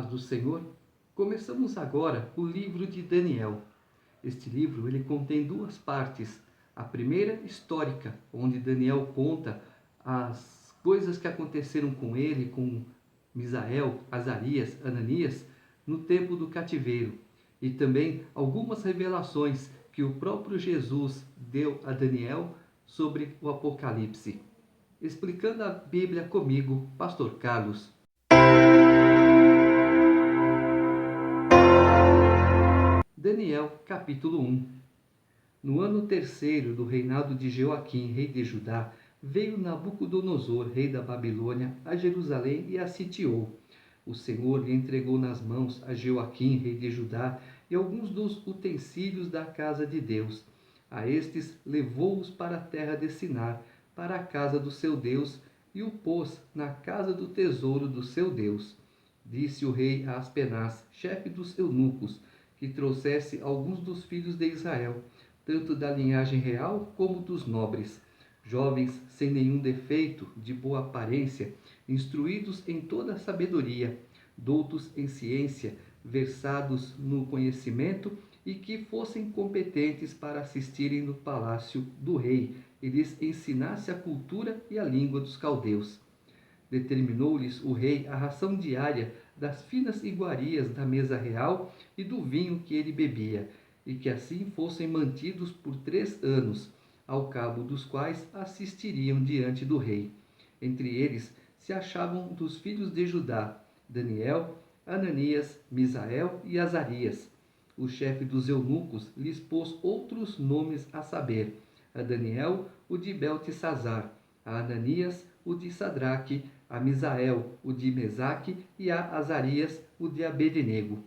do Senhor, começamos agora o livro de Daniel. Este livro ele contém duas partes. A primeira, histórica, onde Daniel conta as coisas que aconteceram com ele, com Misael, Azarias, Ananias, no tempo do cativeiro. E também algumas revelações que o próprio Jesus deu a Daniel sobre o Apocalipse. Explicando a Bíblia comigo, Pastor Carlos. Daniel, capítulo 1. No ano terceiro do reinado de Joaquim, rei de Judá, veio Nabucodonosor, rei da Babilônia, a Jerusalém e a sitiou. O Senhor lhe entregou nas mãos a Joaquim, rei de Judá, e alguns dos utensílios da casa de Deus. A estes levou-os para a terra de Sinar, para a casa do seu Deus, e o pôs na casa do tesouro do seu Deus. Disse o rei a Aspenaz, chefe dos eunucos, que trouxesse alguns dos filhos de Israel, tanto da linhagem real como dos nobres, jovens sem nenhum defeito, de boa aparência, instruídos em toda a sabedoria, doutos em ciência, versados no conhecimento e que fossem competentes para assistirem no palácio do rei e lhes ensinasse a cultura e a língua dos caldeus. Determinou-lhes o rei a ração diária das finas iguarias da mesa real e do vinho que ele bebia, e que assim fossem mantidos por 3 anos, ao cabo dos quais assistiriam diante do rei. Entre eles se achavam dos filhos de Judá, Daniel, Ananias, Misael e Azarias. O chefe dos eunucos lhes pôs outros nomes a saber: a Daniel, o de Beltesazar, a Ananias, o de Sadraque, a Misael, o de Mesaque, e a Azarias, o de Abednego.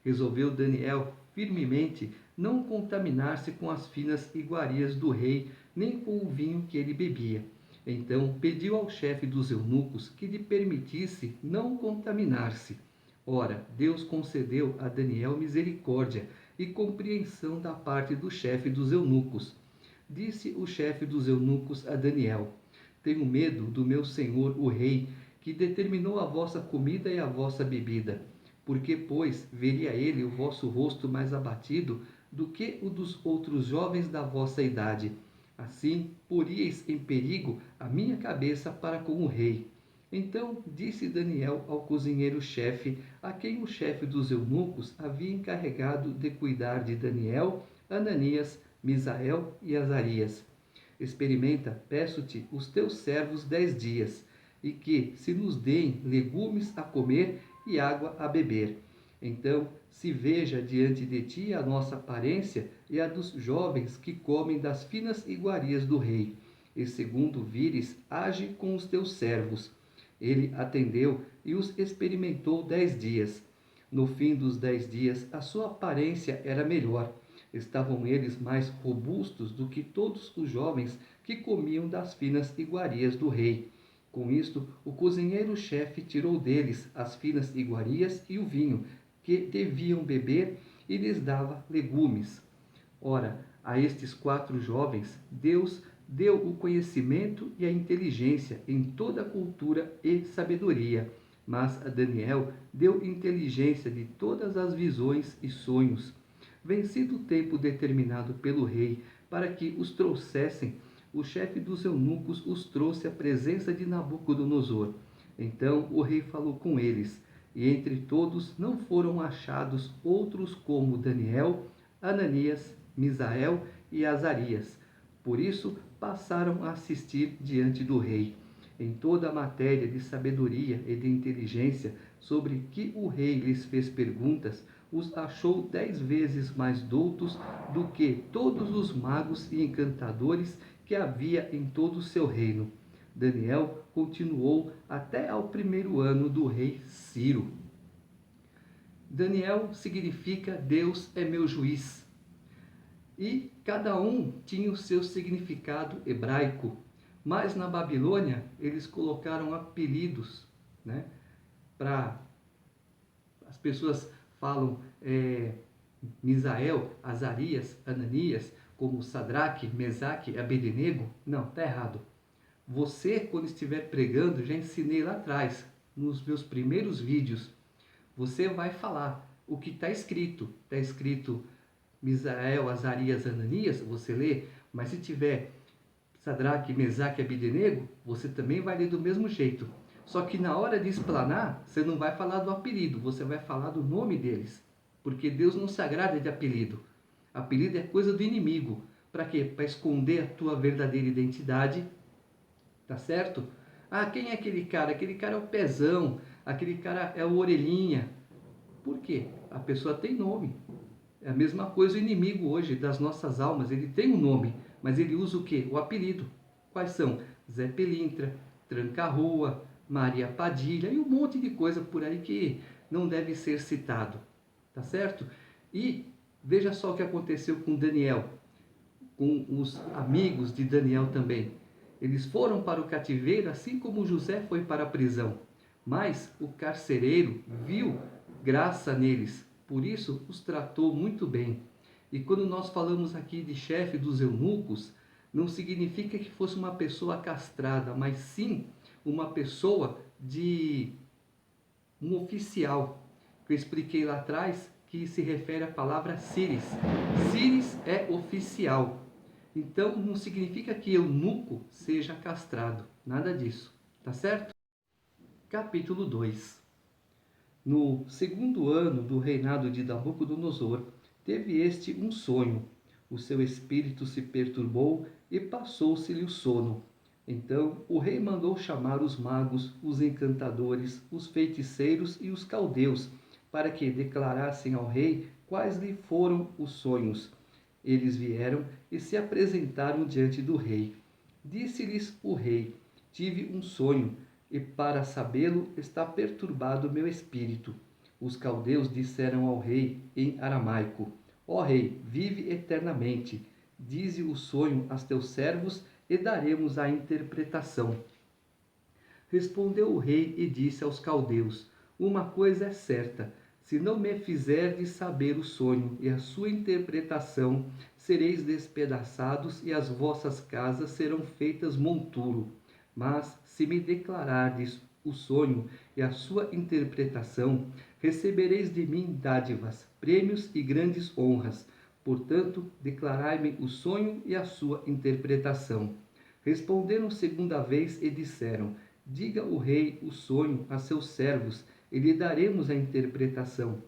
Resolveu Daniel firmemente não contaminar-se com as finas iguarias do rei, nem com o vinho que ele bebia. Então pediu ao chefe dos eunucos que lhe permitisse não contaminar-se. Ora, Deus concedeu a Daniel misericórdia e compreensão da parte do chefe dos eunucos. Disse o chefe dos eunucos a Daniel: Tenho medo do meu senhor o rei, que determinou a vossa comida e a vossa bebida. Porque, pois, veria ele o vosso rosto mais abatido do que o dos outros jovens da vossa idade. Assim, poríeis em perigo a minha cabeça para com o rei. Então disse Daniel ao cozinheiro-chefe, a quem o chefe dos eunucos havia encarregado de cuidar de Daniel, Ananias, Misael e Azarias: Experimenta, peço-te, os teus servos 10 dias, e que se nos deem legumes a comer e água a beber. Então se veja diante de ti a nossa aparência e a dos jovens que comem das finas iguarias do rei. E segundo vires, age com os teus servos. Ele atendeu e os experimentou 10 dias. No fim dos 10 dias, a sua aparência era melhor. Estavam eles mais robustos do que todos os jovens que comiam das finas iguarias do rei. Com isto, o cozinheiro-chefe tirou deles as finas iguarias e o vinho, que deviam beber, e lhes dava legumes. Ora, a estes 4 jovens, Deus deu o conhecimento e a inteligência em toda a cultura e sabedoria. Mas a Daniel deu inteligência de todas as visões e sonhos. Vencido o tempo determinado pelo rei para que os trouxessem, o chefe dos eunucos os trouxe à presença de Nabucodonosor. Então o rei falou com eles, e entre todos não foram achados outros como Daniel, Ananias, Misael e Azarias. Por isso passaram a assistir diante do rei. Em toda a matéria de sabedoria e de inteligência sobre que o rei lhes fez perguntas, os achou 10 vezes mais doutos do que todos os magos e encantadores que havia em todo o seu reino. Daniel continuou até ao 1º ano do rei Ciro. Daniel significa Deus é meu juiz. E cada um tinha o seu significado hebraico. Mas na Babilônia eles colocaram apelidos, né? Para as pessoas falam Misael, Azarias, Ananias, como Sadraque, Mesaque e Abednego. Não, está errado. Você, quando estiver pregando, já ensinei lá atrás, nos meus primeiros vídeos, Você vai falar o que está escrito. Está escrito Misael, Azarias, Ananias, você lê, mas se tiver Sadraque, Mesaque e Abdenego, você também vai ler do mesmo jeito. Só que na hora de explanar, você não vai falar do apelido, você vai falar do nome deles. Porque Deus não se agrada de apelido. Apelido é coisa do inimigo. Para quê? Para esconder a tua verdadeira identidade, tá certo? Ah, quem é aquele cara? Aquele cara é o pezão, aquele cara é o orelhinha. Por quê? A pessoa tem nome. É a mesma coisa o inimigo hoje das nossas almas. Ele tem um nome, mas ele usa o quê? O apelido. Quais são? Zé Pelintra, Tranca-Rua, Maria Padilha e um monte de coisa por aí que não deve ser citado. Tá certo? E veja só o que aconteceu com Daniel, com os amigos de Daniel também. Eles foram para o cativeiro, assim como José foi para a prisão. Mas o carcereiro viu graça neles, por isso os tratou muito bem. E quando nós falamos aqui de chefe dos eunucos, não significa que fosse uma pessoa castrada, mas sim uma pessoa de um oficial, que eu expliquei lá atrás, que se refere à palavra Síris. Síris é oficial. Então não significa que eunuco seja castrado, nada disso, tá certo? Capítulo 2. No segundo ano do reinado de Nabucodonosor, teve este um sonho. O seu espírito se perturbou e passou-se-lhe o sono. Então o rei mandou chamar os magos, os encantadores, os feiticeiros e os caldeus, para que declarassem ao rei quais lhe foram os sonhos. Eles vieram e se apresentaram diante do rei. Disse-lhes o rei: Tive um sonho, e para sabê-lo está perturbado meu espírito. Os caldeus disseram ao rei em aramaico: Ó rei, vive eternamente. Dize o sonho a teus servos e daremos a interpretação. Respondeu o rei e disse aos caldeus: Uma coisa é certa, se não me fizerdes saber o sonho e a sua interpretação, sereis despedaçados e as vossas casas serão feitas monturo. Mas se me declarardes o sonho e a sua interpretação, recebereis de mim dádivas, prêmios e grandes honras. Portanto, declarai-me o sonho e a sua interpretação. Responderam segunda vez e disseram: Diga o rei o sonho a seus servos, e lhe daremos a interpretação.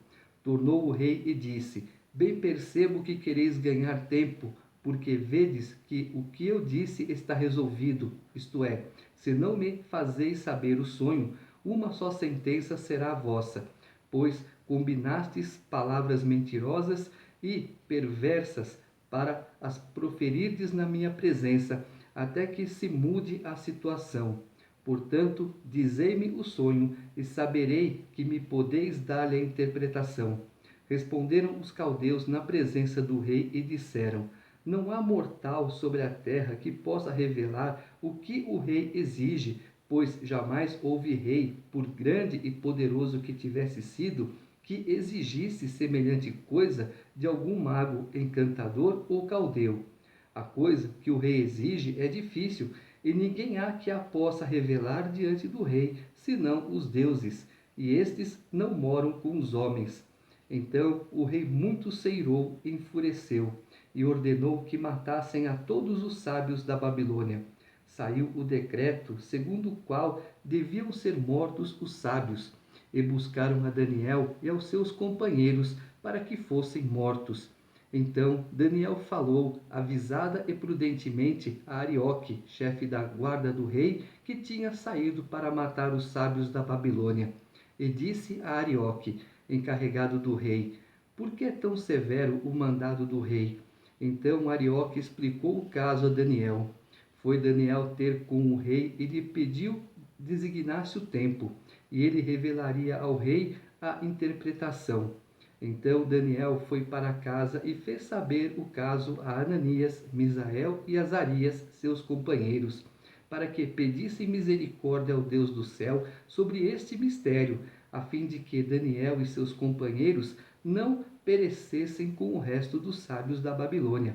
Tornou o rei e disse: Bem percebo que quereis ganhar tempo, porque vedes que o que eu disse está resolvido, isto é, se não me fazeis saber o sonho, uma só sentença será a vossa, pois combinastes palavras mentirosas e perversas para as proferirdes na minha presença, até que se mude a situação. Portanto, dizei-me o sonho, e saberei que me podeis dar-lhe a interpretação. Responderam os caldeus na presença do rei e disseram: Não há mortal sobre a terra que possa revelar o que o rei exige, pois jamais houve rei, por grande e poderoso que tivesse sido, que exigisse semelhante coisa de algum mago, encantador ou caldeu. A coisa que o rei exige é difícil, e ninguém há que a possa revelar diante do rei, senão os deuses, e estes não moram com os homens. Então o rei muito se irou e enfureceu, e ordenou que matassem a todos os sábios da Babilônia. Saiu o decreto segundo o qual deviam ser mortos os sábios, e buscaram a Daniel e aos seus companheiros para que fossem mortos. Então Daniel falou, avisada e prudentemente, a Arioque, chefe da guarda do rei, que tinha saído para matar os sábios da Babilônia. E disse a Arioque, encarregado do rei: Por que é tão severo o mandado do rei? Então Arioque explicou o caso a Daniel. Foi Daniel ter com o rei e lhe pediu designasse o tempo, e ele revelaria ao rei a interpretação. Então Daniel foi para casa e fez saber o caso a Ananias, Misael e Azarias, seus companheiros, para que pedissem misericórdia ao Deus do céu sobre este mistério, a fim de que Daniel e seus companheiros não perecessem com o resto dos sábios da Babilônia.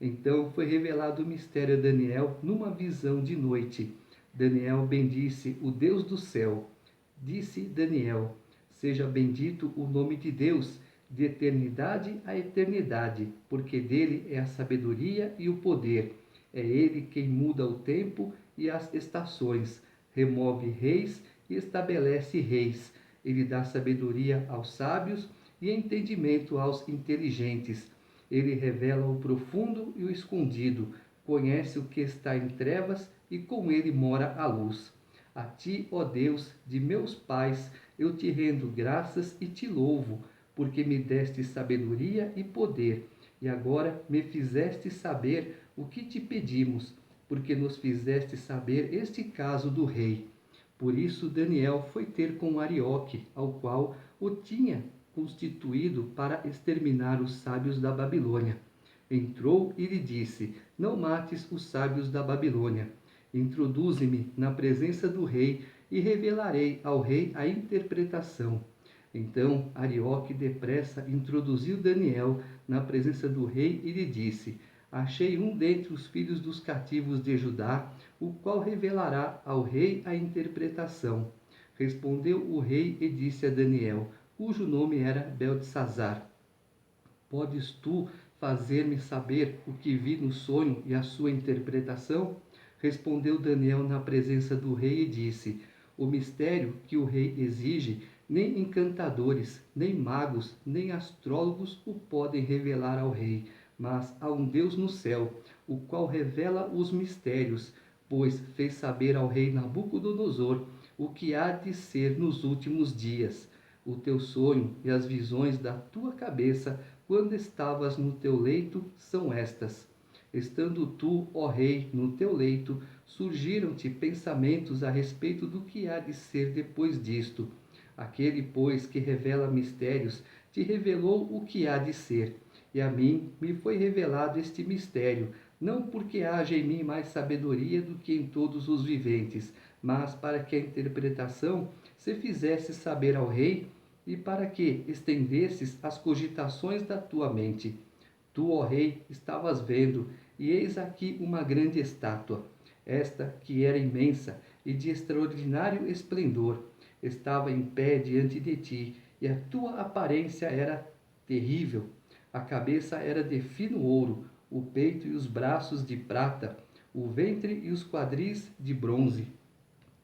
Então foi revelado o mistério a Daniel numa visão de noite. Daniel bendisse o Deus do céu. Disse Daniel: Seja bendito o nome de Deus, de eternidade a eternidade, porque dele é a sabedoria e o poder. É ele quem muda o tempo e as estações, remove reis e estabelece reis. Ele dá sabedoria aos sábios e entendimento aos inteligentes. Ele revela o profundo e o escondido, conhece o que está em trevas e com ele mora a luz. A ti, ó Deus, de meus pais, eu te rendo graças e te louvo, porque me deste sabedoria e poder, e agora me fizeste saber o que te pedimos, porque nos fizeste saber este caso do rei. Por isso Daniel foi ter com Arioque, ao qual o tinha constituído para exterminar os sábios da Babilônia. Entrou e lhe disse: Não mates os sábios da Babilônia. Introduze-me na presença do rei e revelarei ao rei a interpretação. Então Arioque depressa introduziu Daniel na presença do rei e lhe disse: Achei um dentre os filhos dos cativos de Judá, o qual revelará ao rei a interpretação. Respondeu o rei e disse a Daniel, cujo nome era Beltesazar: Podes tu fazer-me saber o que vi no sonho e a sua interpretação? Respondeu Daniel na presença do rei e disse: O mistério que o rei exige, nem encantadores, nem magos, nem astrólogos o podem revelar ao rei, mas há um Deus no céu, o qual revela os mistérios, pois fez saber ao rei Nabucodonosor o que há de ser nos últimos dias. O teu sonho e as visões da tua cabeça, quando estavas no teu leito, são estas. Estando tu, ó rei, no teu leito, surgiram-te pensamentos a respeito do que há de ser depois disto. Aquele, pois, que revela mistérios, te revelou o que há de ser. E a mim me foi revelado este mistério, não porque haja em mim mais sabedoria do que em todos os viventes, mas para que a interpretação se fizesse saber ao rei, e para que estendesses as cogitações da tua mente. Tu, ó rei, estavas vendo, e eis aqui uma grande estátua. Esta, que era imensa e de extraordinário esplendor, estava em pé diante de ti, e a tua aparência era terrível. A cabeça era de fino ouro, o peito e os braços de prata, o ventre e os quadris de bronze,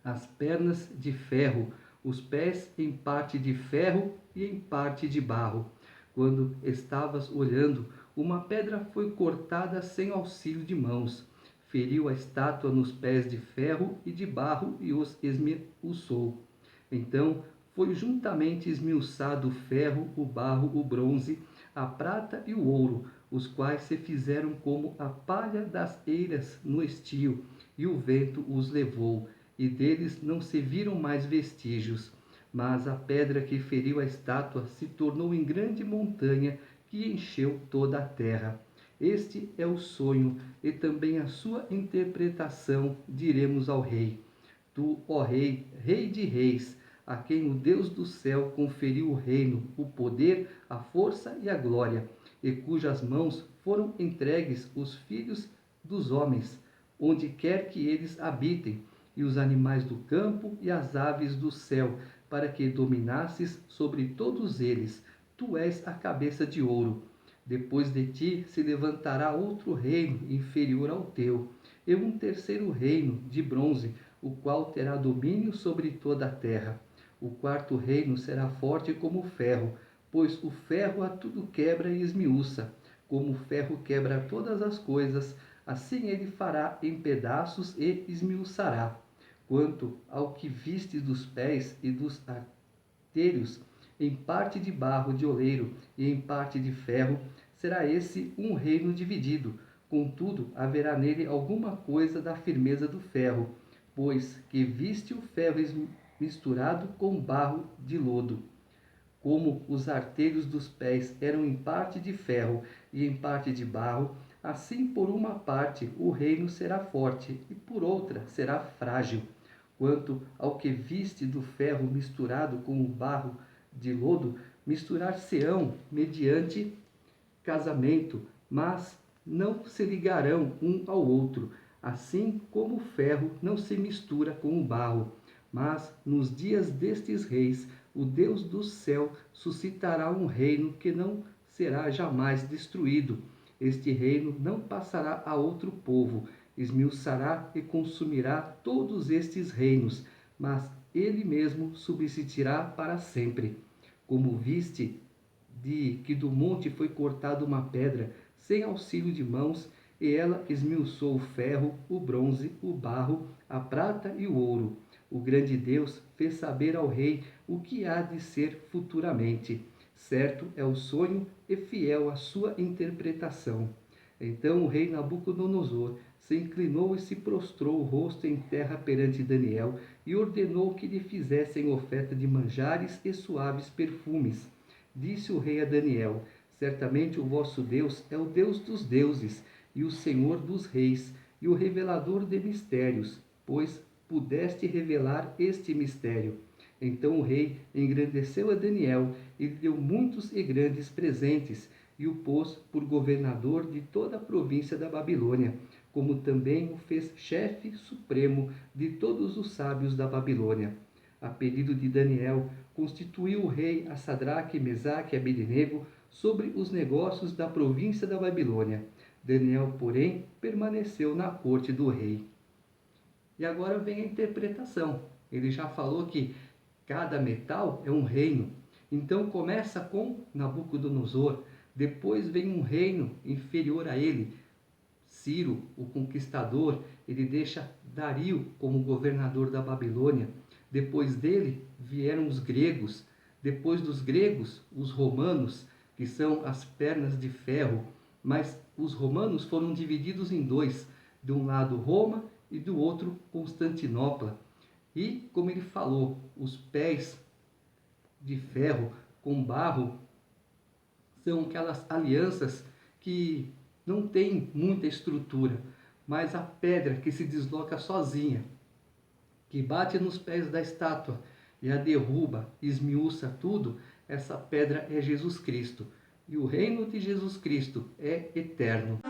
as pernas de ferro, os pés em parte de ferro e em parte de barro. Quando estavas olhando, uma pedra foi cortada sem auxílio de mãos, feriu a estátua nos pés de ferro e de barro e os esmiuçou. Então foi juntamente esmiuçado o ferro, o barro, o bronze, a prata e o ouro, os quais se fizeram como a palha das eiras no estio, e o vento os levou, e deles não se viram mais vestígios. Mas a pedra que feriu a estátua se tornou em grande montanha que encheu toda a terra. Este é o sonho e também a sua interpretação, diremos ao rei. Tu, ó rei, rei de reis, a quem o Deus do céu conferiu o reino, o poder, a força e a glória, e cujas mãos foram entregues os filhos dos homens, onde quer que eles habitem, e os animais do campo e as aves do céu, para que dominasses sobre todos eles. Tu és a cabeça de ouro. Depois de ti se levantará outro reino inferior ao teu, e um terceiro reino de bronze, o qual terá domínio sobre toda a terra. O quarto reino será forte como o ferro, pois o ferro a tudo quebra e esmiuça. Como o ferro quebra todas as coisas, assim ele fará em pedaços e esmiuçará. Quanto ao que viste dos pés e dos artelhos, em parte de barro de oleiro e em parte de ferro, será esse um reino dividido. Contudo, haverá nele alguma coisa da firmeza do ferro, pois que viste o ferro misturado com barro de lodo. Como os artelhos dos pés eram em parte de ferro e em parte de barro, assim por uma parte o reino será forte e por outra será frágil. Quanto ao que viste do ferro misturado com o barro de lodo, misturar-se-ão mediante casamento, mas não se ligarão um ao outro, assim como o ferro não se mistura com o barro. Mas nos dias destes reis, o Deus do céu suscitará um reino que não será jamais destruído. Este reino não passará a outro povo, esmiuçará e consumirá todos estes reinos, mas ele mesmo subsistirá para sempre. Como viste de que do monte foi cortada uma pedra, sem auxílio de mãos, e ela esmiuçou o ferro, o bronze, o barro, a prata e o ouro. O grande Deus fez saber ao rei o que há de ser futuramente. Certo é o sonho e fiel a sua interpretação. Então o rei Nabucodonosor se inclinou e se prostrou o rosto em terra perante Daniel e ordenou que lhe fizessem oferta de manjares e suaves perfumes. Disse o rei a Daniel: certamente o vosso Deus é o Deus dos deuses e o Senhor dos reis e o revelador de mistérios, pois pudeste revelar este mistério. Então o rei engrandeceu a Daniel e lhe deu muitos e grandes presentes e o pôs por governador de toda a província da Babilônia, como também o fez chefe supremo de todos os sábios da Babilônia. A pedido de Daniel, constituiu o rei a Sadraque, Mesaque e Abednego sobre os negócios da província da Babilônia. Daniel, porém, permaneceu na corte do rei. E agora vem a interpretação. Ele já falou que cada metal é um reino. Então começa com Nabucodonosor, depois vem um reino inferior a ele, Ciro, o conquistador, ele deixa Dario como governador da Babilônia. Depois dele vieram os gregos, depois dos gregos, os romanos, que são as pernas de ferro. Mas os romanos foram divididos em dois, de um lado Roma e do outro Constantinopla. E, como ele falou, os pés de ferro com barro são aquelas alianças que não têm muita estrutura, mas a pedra que se desloca sozinha, que bate nos pés da estátua e a derruba, esmiuça tudo, essa pedra é Jesus Cristo. E o reino de Jesus Cristo é eterno.